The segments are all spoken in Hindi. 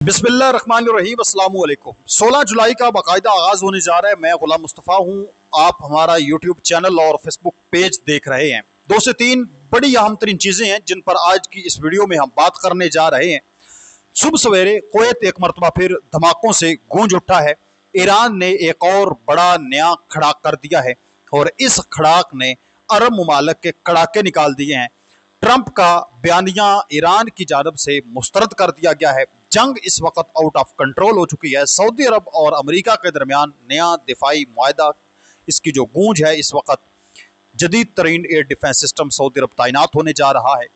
बिस्मिल्लाहिर्रहमानिर्रहीम अस्सलाम वालेकुम। 16 जुलाई का बाकायदा आगाज़ होने जा रहा है। मैं गुलाम मुस्तफ़ा हूँ। आप हमारा यूट्यूब चैनल और फेसबुक पेज देख रहे हैं। 2 से 3 बड़ी अहम तरीन चीज़ें हैं जिन पर आज की इस वीडियो में हम बात करने जा रहे हैं। सुबह सवेरे कुवैत एक मरतबा फिर धमाकों से गूंज उठा है। ईरान ने एक और बड़ा नया खड़ाक कर दिया है और इस खड़ाक ने अरब ममालिक के कड़ाके निकाल दिए हैं। ट्रंप का बयानिया ईरान की जानब से मुस्तरद कर दिया गया है। जंग इस वक्त आउट ऑफ कंट्रोल हो चुकी है। सऊदी अरब और अमेरिका के दरमियान नया दिफाई मुआहदा, इसकी जो गूंज है, इस वक्त जदीद तरीन एयर डिफेंस सिस्टम सऊदी अरब तैनात होने जा रहा है।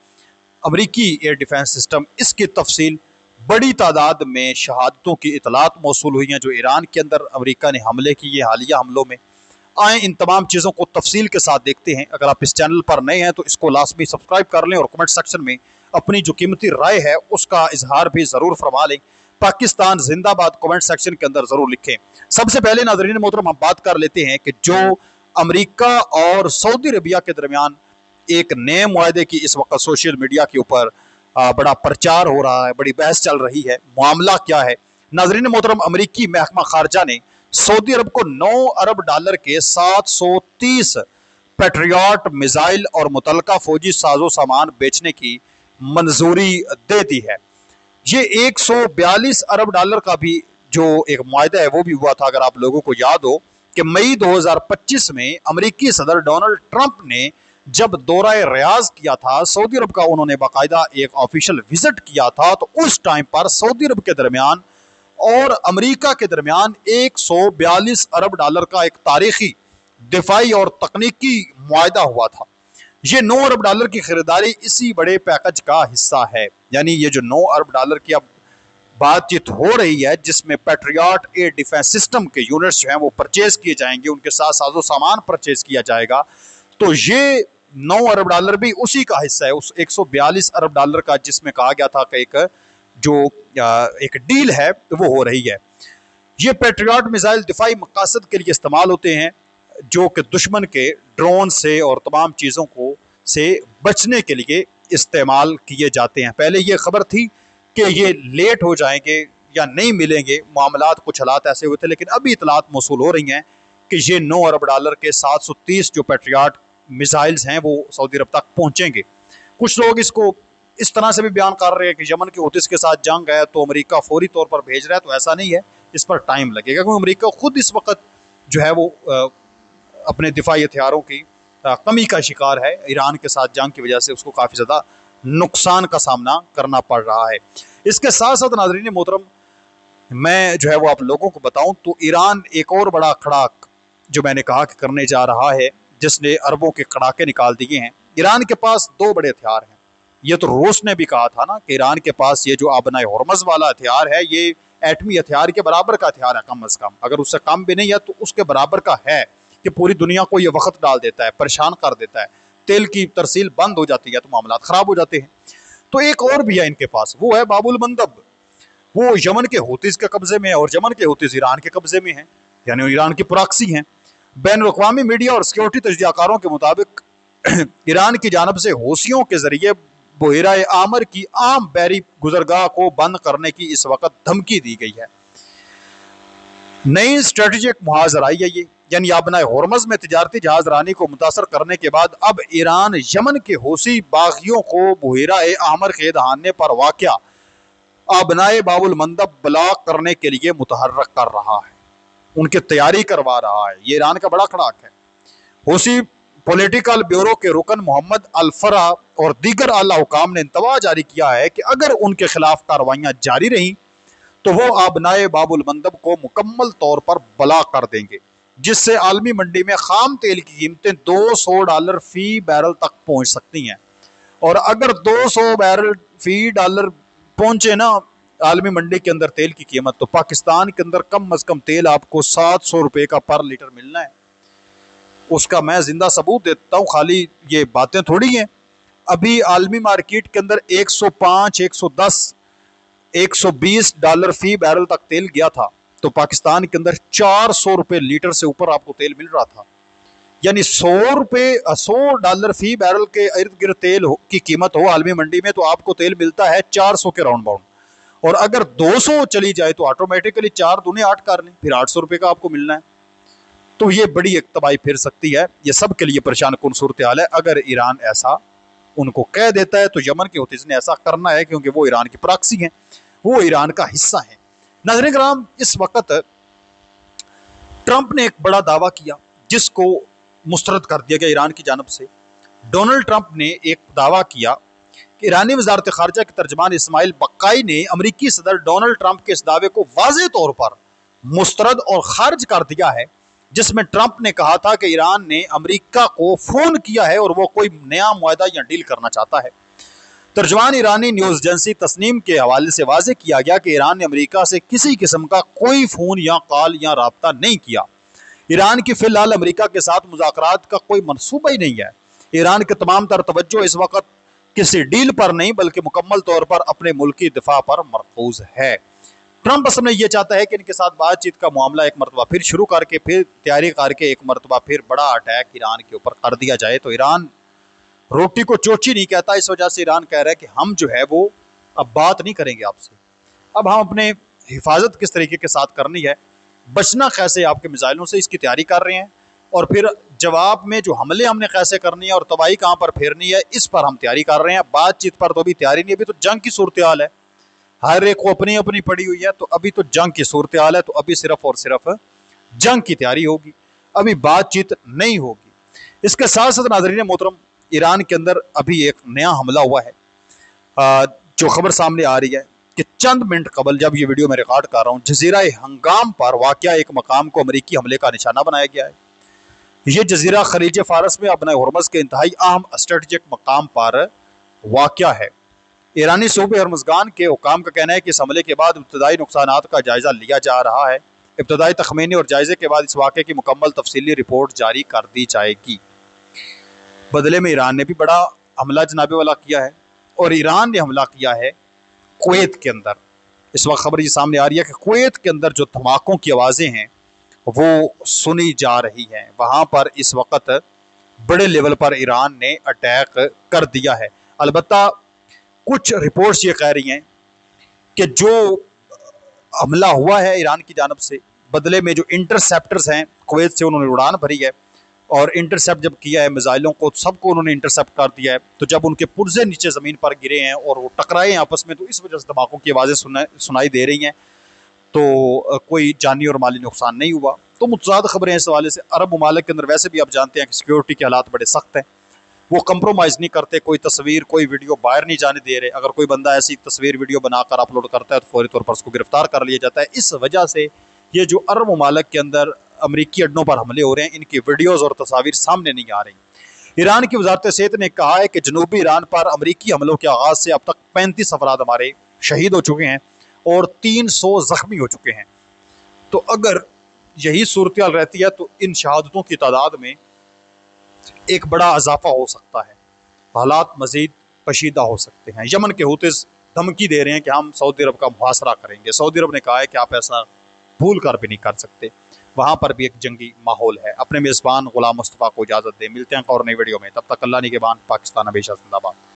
अमरीकी एयर डिफेंस सिस्टम, इसकी तफसील बड़ी तादाद में शहादतों की इतलात मौसूल हुई हैं जो ईरान के अंदर अमरीका ने हमले किए हालिया हमलों में। आए इन तमाम चीज़ों को तफसील के साथ देखते हैं। अगर आप इस चैनल पर नए हैं तो इसको लाजमी सब्सक्राइब कर लें और कमेंट सेक्शन में अपनी जो कीमती राय है उसका इजहार भी ज़रूर फरमा लें। पाकिस्तान जिंदाबाद कमेंट सेक्शन के अंदर ज़रूर लिखें। सबसे पहले नाज़रीन मोहतरम हम बात कर लेते हैं कि जो अमरीका और सऊदी अरबिया के दरमियान एक नए मुआहदे की इस वक्त सोशल मीडिया के ऊपर बड़ा प्रचार हो रहा है, बड़ी बहस चल रही है। मामला क्या है नाज़रीन मोहतरम? अमरीकी महकमा खारजा ने सऊदी अरब को $9 अरब के 730 पैट्रियट मिसाइल और मुतलका फौजी साजो सामान बेचने की मंजूरी दे दी है। ये $142 अरब का भी जो एक मुआहदा है वो भी हुआ था। अगर आप लोगों को याद हो कि मई 2025 में अमरीकी सदर डोनाल्ड ट्रंप ने जब दौरा रियाज किया था सऊदी अरब का, उन्होंने बाकायदा एक ऑफिशियल विजिट किया था, तो उस टाइम पर सऊदी अरब के दरमियान और अमेरिका के दरमियान $142 अरब का एक तारीखी दिफाई और तकनीकी मुआहदा हुआ था। ये $9 अरब की खरीदारी इसी बड़े पैकेज का हिस्सा है। यानी ये जो $9 अरब की अब बातचीत हो रही है जिसमें पैट्रियट एयर डिफेंस सिस्टम के यूनिट्स जो हैं वो परचेज किए जाएंगे, उनके साथ साजो सामान परचेज किया जाएगा, तो ये $9 अरब भी उसी का हिस्सा है, उस $142 अरब का जिसमें कहा गया था कि एक डील है वो हो रही है। ये पैट्रियट मिसाइल दिफाई मकासद के लिए इस्तेमाल होते हैं जो कि दुश्मन के ड्रोन से और तमाम चीज़ों को से बचने के लिए इस्तेमाल किए जाते हैं। पहले ये खबर थी कि ये लेट हो जाएंगे या नहीं मिलेंगे, मामलात कुछ हालात ऐसे हुए थे, लेकिन अभी इतलात मौसूल हो रही हैं कि ये $9 अरब के 730 जो पैट्रियट मिसाइल्स हैं वो सऊदी अरब तक पहुँचेंगे। कुछ लोग इसको इस तरह से भी बयान कर रहे हैं कि यमन के हुतीस के साथ जंग है तो अमेरिका फौरी तौर पर भेज रहा है, तो ऐसा नहीं है, इस पर टाइम लगेगा क्योंकि अमेरिका खुद इस वक्त जो है वो अपने दिफाई हथियारों की कमी का शिकार है। ईरान के साथ जंग की वजह से उसको काफ़ी ज़्यादा नुकसान का सामना करना पड़ रहा है। इसके साथ साथ नाज़रीन मोहतरम मैं जो है वो आप लोगों को बताऊं तो ईरान एक और बड़ा खड़ाक जो मैंने कहा कि करने जा रहा है जिसने अरबों के कड़ाके निकाल दिए हैं। ईरान के पास 2 बड़े हथियार हैं। ये तो रूस ने भी कहा था ना कि ईरान के पास ये जो आबनाए हॉर्मज़ वाला हथियार है ये एटमी हथियार के बराबर का हथियार है, कम अज़ कम, अगर उससे कम भी नहीं है तो उसके बराबर का है कि पूरी दुनिया को ये वक्त डाल देता है, परेशान कर देता है, तेल की तरसील बंद हो जाती है तो मामला ख़राब हो जाते हैं। तो एक और भी है इनके पास, वो है बाबुल मंदब। वो यमन के हुतीस के कब्जे में है और यमन के हुतीस ईरान के कब्जे में है, यानी ईरान की प्रॉक्सी हैं। बैन अवी मीडिया और सिक्योरिटी तजज़ियाकारों के मुताबिक ईरान की जानब से हौसियों के जरिए बहेरा आमर की आम बहरी गुजरगाह को बंद करने की इस वक्त धमकी दी गई है। नई स्ट्रेटेजिक मुहाजरा है ये, यानी आबनाए हॉर्मज़ में तिजारती जहाज रानी को मुतासर करने के बाद अब ईरान यमन के हौसी बागियों को बहेरा आमर के दहाने पर वाक़या आबनाए बाबुल मंदब ब्लॉक करने के लिए मुतहर्रक कर रहा है, उनकी तैयारी करवा रहा है। ये ईरान का बड़ा खड़ाक है। हौसी पॉलिटिकल ब्यूरो के रुकन मोहम्मद अल-फरा और दीगर आला हुकाम ने इंतवा जारी किया है कि अगर उनके खिलाफ कार्रवाइयाँ जारी रहीं तो वो आबनाए बाबुल मंदब को मुकम्मल तौर पर ब्लॉक कर देंगे, जिससे आलमी मंडी में खाम तेल की कीमतें $200 फी बैरल तक पहुँच सकती हैं। और अगर 200 बैरल फी डॉलर पहुँचे ना आलमी मंडी के अंदर तेल की कीमत, तो पाकिस्तान के अंदर कम अज़ कम तेल आपको 700 रुपये का पर लीटर मिलना है। उसका मैं जिंदा सबूत देता हूँ, खाली ये बातें थोड़ी हैं। अभी आलमी मार्केट के अंदर 105, 110, $120 फी बैरल तक तेल गया था, तो पाकिस्तान के अंदर 400 रुपये लीटर से ऊपर आपको तेल मिल रहा था। यानी $100 फी बैरल के इर्द गिर्द तेल की कीमत हो आलमी मंडी में तो आपको तेल मिलता है 400 के राउंड बाउंड। और अगर 200 चली जाए तो ऑटोमेटिकली 4 दूने 8 कर लें, फिर 800 रुपए का आपको मिलना है। तो ये बड़ी एक तबाही फिर सकती है। ये सब के लिए परेशान कुन सूरत हाल है। अगर ईरान ऐसा उनको कह देता है तो यमन के हुतीज़ ने ऐसा करना है, क्योंकि वो ईरान की प्रॉक्सी हैं, वो ईरान का हिस्सा है। नाज़रीन किराम, इस वक्त ट्रंप ने एक बड़ा दावा किया जिसको मुस्तरद कर दिया गया ईरान की जानब से। डोनाल्ड ट्रंप ने एक दावा किया कि ईरानी वजारत खारजा के तर्जमान इस्माइल बक्काई ने अमरीकी सदर डोनाल्ड ट्रंप के इस दावे को वाज़ेह तौर पर मुस्तरद और खारिज कर दिया है, जिसमें ट्रंप ने कहा था कि ईरान ने अमेरिका को फोन किया है और वो कोई नया मुआहदा या डील करना चाहता है। तर्जमान ईरानी न्यूज़ एजेंसी तस्नीम के हवाले से वाज़ेह किया गया कि ईरान ने अमेरिका से किसी किस्म का कोई फ़ोन या कॉल या राब्ता नहीं किया। ईरान की फ़िलहाल अमेरिका के साथ मुज़ाकरात का कोई मनसूबा ही नहीं है। ईरान के तमाम तर तवज्जो इस वक्त किसी डील पर नहीं बल्कि मुकम्मल तौर पर अपने मुल्की दिफा पर मरकूज है। ट्रंप असल में यह चाहता है कि इनके साथ बातचीत का मामला एक मरतबा फिर शुरू करके फिर तैयारी करके एक मरतबा फिर बड़ा अटैक ईरान के ऊपर कर दिया जाए। तो ईरान रोटी को चोची नहीं कहता, इस वजह से ईरान कह रहा है कि हम जो है वो अब बात नहीं करेंगे आपसे। अब हम अपने हिफाजत किस तरीके के साथ करनी है, बचना कैसे आपके मिसाइलों से, इसकी तैयारी कर रहे हैं। और फिर जवाब में जो हमले हमने कैसे करनी है और तबाही कहाँ पर फेरनी है, इस पर हम तैयारी कर रहे हैं। बातचीत पर तो अभी तैयारी नहीं, अभी तो जंग की सूरत हाल है, हर एक को अपनी अपनी पड़ी हुई है। तो अभी तो जंग की सूरत हाल है, तो अभी सिर्फ और सिर्फ जंग की तैयारी होगी, अभी बातचीत नहीं होगी। इसके साथ साथ नाज़रीन मोहतरम, ईरान के अंदर अभी एक नया हमला हुआ है, जो खबर सामने आ रही है कि चंद मिनट कबल जब ये वीडियो मैं रिकॉर्ड कर रहा हूँ, जजीरा हंगाम पर वाक़या एक मकाम को अमेरिकी हमले का निशाना बनाया गया है। ये जजीरा खलीज फारस में अपने हुर्मुज़ के इंतहाई अहम स्ट्रेटजिक मकाम पर वाक़या है। ईरानी सूबे हर्मुज़गान के हुकाम का कहना है कि इस हमले के बाद इब्तदाई नुकसानात का जायज़ा लिया जा रहा है। इब्तदाई तखमीने और जायजे के बाद इस वाक़े की मुकम्मल तफसीली रिपोर्ट जारी कर दी जाएगी। बदले में ईरान ने भी बड़ा हमला जनाबे वाला किया है, और ईरान ने हमला किया है कुवैत के अंदर। इस वक्त खबर ये सामने आ रही है कि कुवैत के अंदर जो धमाकों की आवाज़ें हैं वो सुनी जा रही हैं। वहाँ पर इस वक्त बड़े लेवल पर ईरान ने अटैक कर दिया है। अलबत्ता कुछ रिपोर्ट्स ये कह रही हैं कि जो हमला हुआ है ईरान की जानब से, बदले में जो इंटरसेप्टर्स हैं कुवैत से उन्होंने उड़ान भरी है, और इंटरसेप्ट जब किया है मिसाइलों को, सबको उन्होंने इंटरसेप्ट कर दिया है। तो जब उनके पुर्जे नीचे ज़मीन पर गिरे हैं और वो टकराए हैं आपस में, तो इस वजह से धमाकों की आवाज़ें सुनाई दे रही हैं। तो कोई जानी और माली नुकसान नहीं हुआ। तो मुतज़ाद खबरें इस हवाले से। अरब ममालिक के अंदर वैसे भी आप जानते हैं कि सिक्योरिटी के हालात बड़े सख्त हैं, वो कंप्रोमाइज़ नहीं करते, कोई तस्वीर कोई वीडियो बाहर नहीं जाने दे रहे। अगर कोई बंदा ऐसी तस्वीर वीडियो बनाकर अपलोड करता है तो फौरी तौर पर उसको गिरफ्तार कर लिया जाता है। इस वजह से ये जो अरब ममालिक के अंदर अमरीकी अड्डों पर हमले हो रहे हैं, इनकी वीडियोज़ और तस्वीर सामने नहीं आ रही। ईरान की वजारत सेहत ने कहा है कि जनूबी ईरान पर अमरीकी हमलों के आगाज़ से अब तक 35 अफराद हमारे शहीद हो चुके हैं और 300 ज़ख्मी हो चुके हैं। तो अगर यही सूरत हाल रहती है तो इन शहादतों की तादाद में एक बड़ा इजाफा हो सकता है, हालात मज़ीद कशीदा हो सकते हैं। यमन के हुतीज़ धमकी दे रहे हैं कि हम सऊदी अरब का मुहासरा करेंगे। सऊदी अरब ने कहा है कि आप ऐसा भूल कर भी नहीं कर सकते। वहाँ पर भी एक जंगी माहौल है। अपने मेज़बान गुलाम मुस्तफ़ा को इजाज़त दें, मिलते हैं और नई वीडियो में, तब तक अल्लाह निगहबान। पाकिस्तान हमेशा जिंदाबाद।